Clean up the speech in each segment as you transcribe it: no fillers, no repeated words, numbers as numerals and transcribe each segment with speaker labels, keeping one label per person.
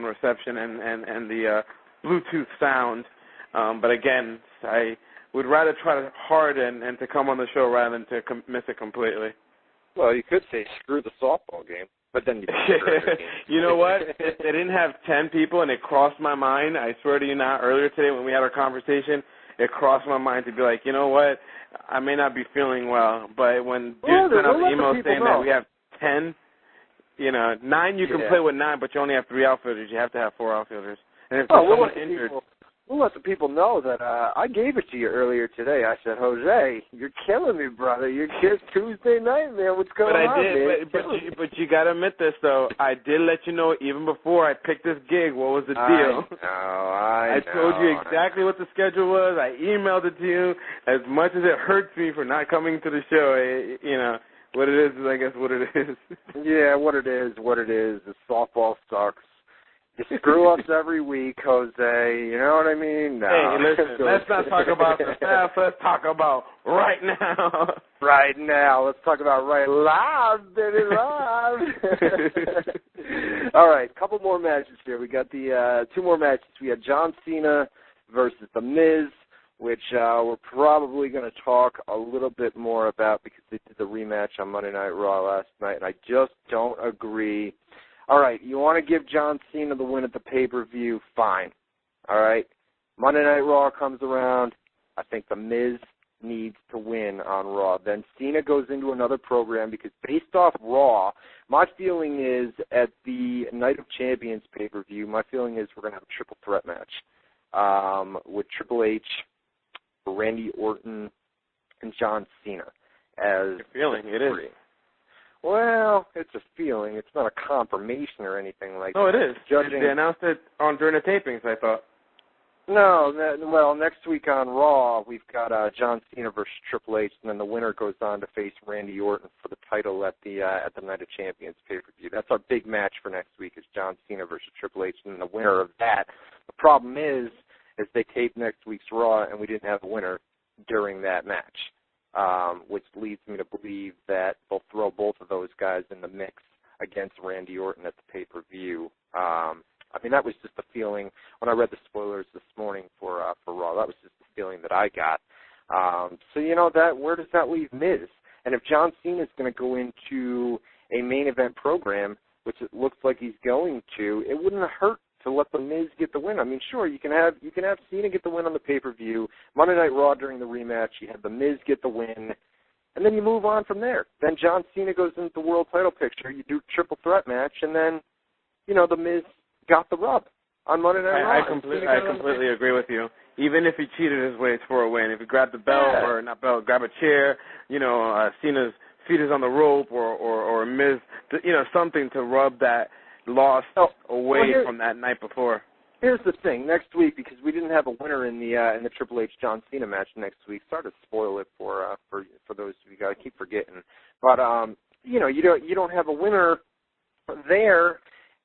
Speaker 1: phone reception and the Bluetooth sound. But again, I would rather try hard and to come on the show rather than to miss it completely.
Speaker 2: Well, you could say screw the softball game, but then
Speaker 1: you know what? They didn't have 10 people, and it crossed my mind. I swear to you now, earlier today when we had our conversation, it crossed my mind to be like, you know what? I may not be feeling well, but when dudes sent out the email saying that we have 10, 9 you can play with 9, but you only have 3 outfielders. You have to have 4 outfielders. And if someone injured...
Speaker 2: We'll let the people know that I gave it to you earlier today. I said, Jose, you're killing me, brother. You're Tuesday night, man. What's going on, man?
Speaker 1: But you got to admit this, though. I did let you know even before I picked this gig what was the deal.
Speaker 2: I
Speaker 1: told you exactly what the schedule was. I emailed it to you. As much as it hurts me for not coming to the show, what it is I guess what it is.
Speaker 2: Yeah, what it is. The softball sucks. You screw ups every week, Jose. You know what I mean? No.
Speaker 1: Hey, listen, let's not talk about the staff. Let's talk about right now.
Speaker 2: Right now. Let's talk about right live, baby, live. All right, couple more matches here. We got the 2 more matches. We had John Cena versus The Miz, which we're probably going to talk a little bit more about because they did the rematch on Monday Night Raw last night, and I just don't agree. All right, you want to give John Cena the win at the pay-per-view, fine. All right, Monday Night Raw comes around. I think The Miz needs to win on Raw. Then Cena goes into another program because based off Raw, my feeling is at the Night of Champions pay-per-view, my feeling is we're going to have a triple threat match with Triple H, Randy Orton, and John Cena. As
Speaker 1: your feeling, it is.
Speaker 2: Well, it's a feeling. It's not a confirmation or anything like that.
Speaker 1: No, it is. They announced it during the tapings, I thought.
Speaker 2: No, well, next week on Raw, we've got John Cena versus Triple H, and then the winner goes on to face Randy Orton for the title at the Night of Champions pay-per-view. That's our big match for next week is John Cena versus Triple H, and the winner of that. The problem is they taped next week's Raw, and we didn't have a winner during that match. Which leads me to believe that they'll throw both of those guys in the mix against Randy Orton at the pay-per-view. That was just the feeling when I read the spoilers this morning for Raw. That was just the feeling that I got. Where does that leave Miz? And if John Cena is going to go into a main event program, which it looks like he's going to, it wouldn't hurt to let The Miz get the win. Sure, you can have Cena get the win on the pay-per-view. Monday Night Raw during the rematch, you have The Miz get the win, and then you move on from there. Then John Cena goes into the world title picture. You do a triple threat match, and then, The Miz got the rub on Monday Night Raw.
Speaker 1: I completely agree with you. Even if he cheated his way for a win, if he grabbed the belt or not belt, grab a chair, Cena's feet is on the rope or Miz, something to rub that loss away from that night before.
Speaker 2: Here's the thing. Next week, because we didn't have a winner in the Triple H John Cena match next week, sorry to spoil it for those of you guys. I keep forgetting, but you don't have a winner there,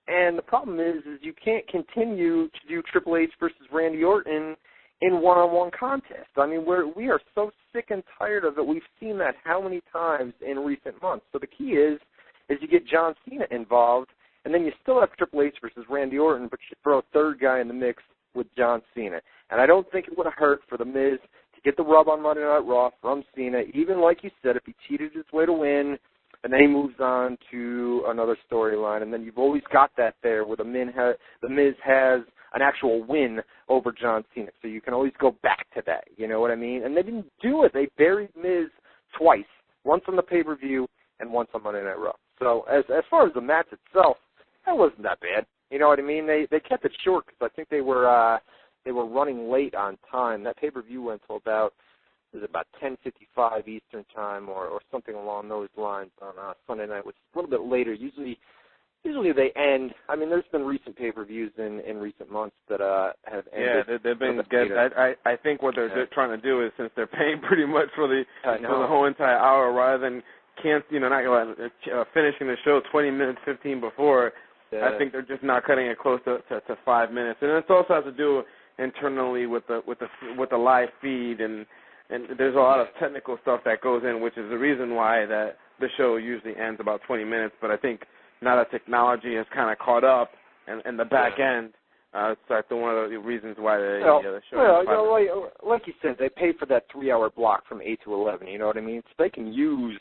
Speaker 2: and the problem is you can't continue to do Triple H versus Randy Orton in one-on-one contests. We are so sick and tired of it. We've seen that how many times in recent months. So the key is you get John Cena involved. And then you still have Triple H versus Randy Orton, but you throw a third guy in the mix with John Cena. And I don't think it would have hurt for The Miz to get the rub on Monday Night Raw from Cena, even like you said, if he cheated his way to win, and then he moves on to another storyline. And then you've always got that there where The Miz has an actual win over John Cena. So you can always go back to that, you know what I mean? And they didn't do it. They buried Miz twice, once on the pay-per-view and once on Monday Night Raw. So as far as the match itself, that wasn't that bad. You know what I mean? They kept it short because I think they were running late on time. That pay-per-view went until about 10:55 Eastern time or something along those lines on Sunday night, which is a little bit later. Usually they end. There's been recent pay-per-views in recent months that have ended.
Speaker 1: Yeah, they've been good. I think what they're trying to do is, since they're paying pretty much for the whole entire hour, rather than finishing the show 20 minutes, 15 before. I think they're just not cutting it close to 5 minutes, and it also has to do internally with the live feed, and there's a lot of technical stuff that goes in, which is the reason why that the show usually ends about 20 minutes. But I think now that technology has kind of caught up, and the back end. So that's one of the reasons why the show.
Speaker 2: Well, like you said, they pay for that 3-hour block from 8 to 11. You know what I mean? So they can use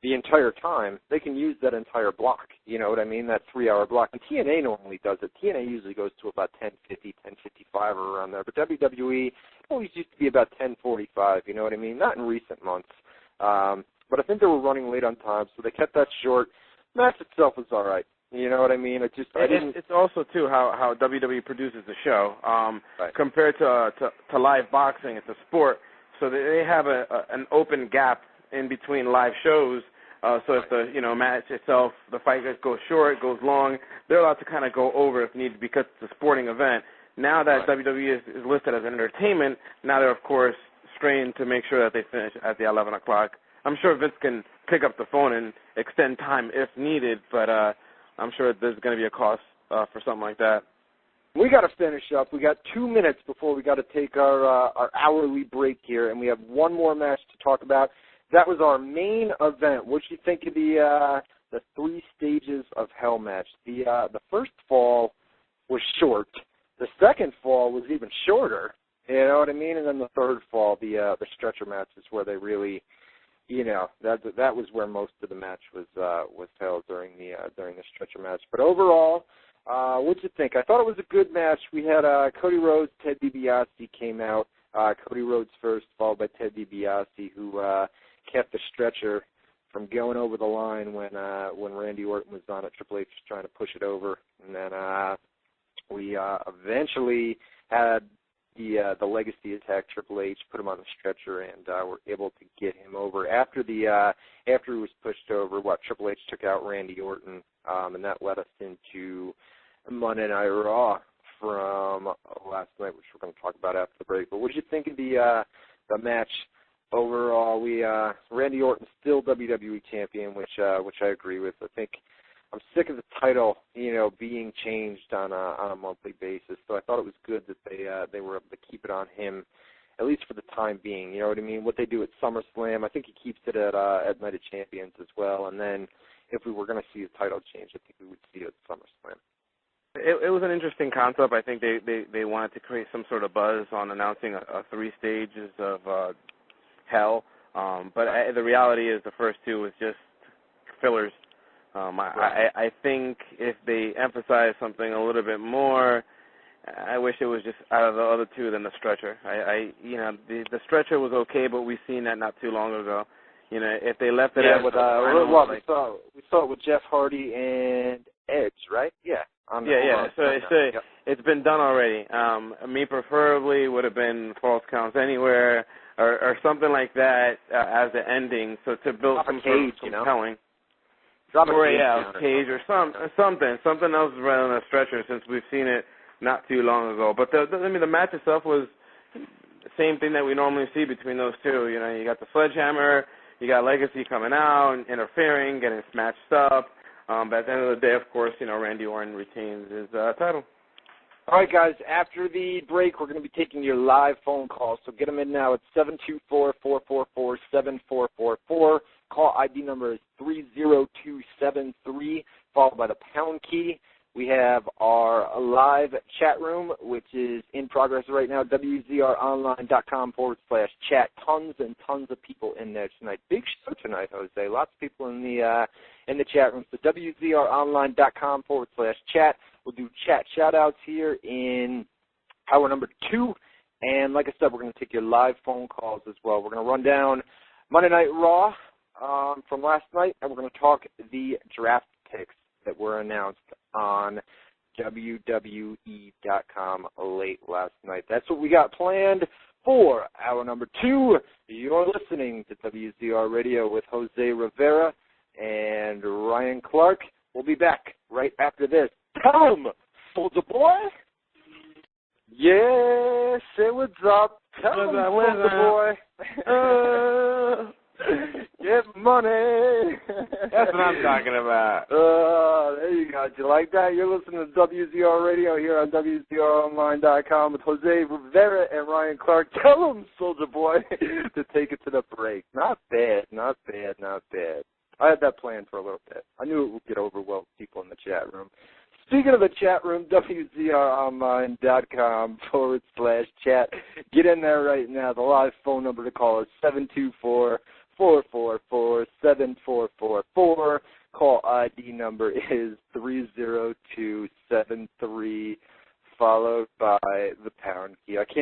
Speaker 2: the entire time. They can use that entire block. You know what I mean? That 3-hour block. And TNA normally does it. TNA usually goes to about 10:50, 10:55 or around there. But WWE always used to be about 10:45. You know what I mean? Not in recent months. But I think they were running late on time, so they kept that short. Match itself was all right. You know what I mean?
Speaker 1: It's also too how WWE produces the show
Speaker 2: right.
Speaker 1: compared to live boxing. It's a sport, so they have an open gap in between live shows. So if the match itself, the fight goes short, goes long, they're allowed to kind of go over if needed because it's a sporting event. Now that WWE is listed as entertainment, now they're of course strained to make sure that they finish at the 11 o'clock. I'm sure Vince can pick up the phone and extend time if needed, but I'm sure there's going to be a cost for something like that.
Speaker 2: We got to finish up. We got 2 minutes before we got to take our hourly break here, and we have one more match to talk about. That was our main event. What did you think of the 3 stages of hell match? The first fall was short. The second fall was even shorter. You know what I mean? And then the third fall, the stretcher match is where they really, that was where most of the match was held during the stretcher match. But overall, what did you think? I thought it was a good match. We had Cody Rhodes, Ted DiBiase came out. Cody Rhodes first, followed by Ted DiBiase, who kept the stretcher from going over the line when Randy Orton was on it. Triple H was trying to push it over, and then we eventually had the Legacy attack Triple H, put him on the stretcher, and were able to get him over. After he was pushed over, Triple H took out Randy Orton, and that led us into Monday Night Raw from last night, which we're going to talk about after the break. But what did you think of the match overall? Randy Orton still WWE champion, which I agree with. I think I'm sick of the title, being changed on a monthly basis. So I thought it was good that they were able to keep it on him, at least for the time being. You know what I mean? What they do at SummerSlam, I think he keeps it at Night of Champions as well. And then if we were going to see a title change, I think we would see it at SummerSlam.
Speaker 1: It was an interesting concept. I think they wanted to create some sort of buzz on announcing a 3 stages of hell. But the reality is the first 2 was just fillers. I think if they emphasize something a little bit more, I wish it was just out of the other 2 than the stretcher. The stretcher was okay, but we've seen that not too long ago. If they left it as
Speaker 2: we saw it with Jeff Hardy and Edge, right? Yeah.
Speaker 1: So it's been done already. Me preferably would have been False Counts Anywhere or something like that as the ending. So to build some sort of compelling. Cage or something else rather than a stretcher, since we've seen it not too long ago. But the match itself was the same thing that we normally see between those 2. You got the sledgehammer, you got Legacy coming out and interfering, getting smashed up. But at the end of the day, of course, Randy Orton retains his title.
Speaker 2: All right, guys, after the break, we're going to be taking your live phone calls. So get them in now. It's 724-444-7444. Call ID number is 30273, followed by the pound key. We have our live chat room, which is in progress right now, WZROnline.com/chat. Tons and tons of people in there tonight. Big show tonight, Jose. Lots of people in the chat room. So WZROnline.com/chat. We'll do chat shout-outs here in hour number 2. And like I said, we're going to take your live phone calls as well. We're going to run down Monday Night Raw from last night, and we're going to talk the draft picks that were announced on WWE.com late last night. That's what we got planned for hour number 2. You're listening to WZR Radio with Jose Rivera and Ryan Clark. We'll be back right after this. Tell him, Soldier Boy. Yeah, say what's up. Tell him, Soldier Boy. Get money.
Speaker 1: That's what I'm talking about.
Speaker 2: There you go. Do you like that? You're listening to WZR Radio here on WZROnline.com with Jose Rivera and Ryan Clark. Tell them, Soldier Boy, to take it to the break. Not bad. I had that planned for a little bit. I knew it would get over well with people in the chat room. Speaking of the chat room, WZROnline.com /chat. Get in there right now. The live phone number to call is 724-444-7444. Call ID number is 30273, followed by the pound key. I can't